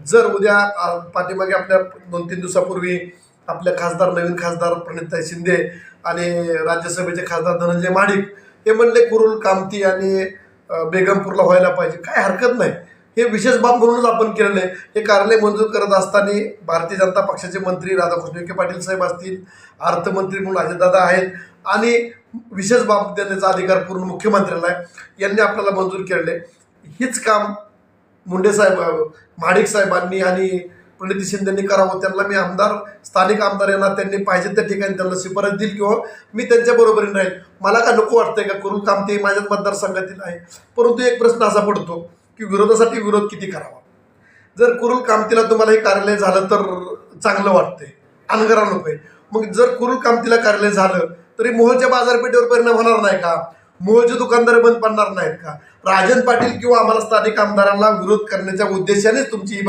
जर उद्या पाठीमागे आपल्या 2-3 दिवसापूर्वी आपल्या खासदार नवीन खासदार प्रणितताई शिंदे आणि राज्यसभेचे खासदार धनंजय महाडिक हे म्हणले कुरुल कामती आणि बेगमपूरला व्हायला पाहिजे, काय हरकत नाही. हे विशेष बाब म्हणूनच आपण केलेलं आहे. हे कार्यालय मंजूर करत असताना भारतीय जनता पक्षाचे मंत्री राधाकृष्ण विखे पाटील साहेब असतील, अर्थमंत्री म्हणून अजितदादा आहेत आणि विशेष बाब देण्याचा अधिकार पूर्ण मुख्यमंत्र्याला आहे. यांनी आपल्याला मंजूर केलेले. हीच काम मुंडे साहेब महाडिक साहेबांनी आणि प्रणिती शिंदेंनी करावं. त्यांना मी स्थानिक आमदार यांना त्यांनी पाहिजे त्या ठिकाणी त्यांना शिफारस देईल किंवा मी त्यांच्या बरोबरीने राहील. मला का नको वाटतंय का कुरुल कामती माझ्याच मतदारसंघातील आहे. परंतु एक प्रश्न असा पडतो की विरोधासाठी विरोध किती करावा. जर कुरुल कामतीला तुम्हाला हे कार्यालय झालं तर चांगलं वाटतंय, अनगरा नको आहे. मग जर कुरुल कामतीला कार्यालय झालं तरी मोहोळच्या बाजारपेठेवर परिणाम होणार नाही का? मोहोळचे दुकानदार बंद पडणार नाहीत का? राजन पाटील किंवा आम्हाला स्थानिक आमदारांना विरोध करण्याच्या उद्देशानेच तुमची ही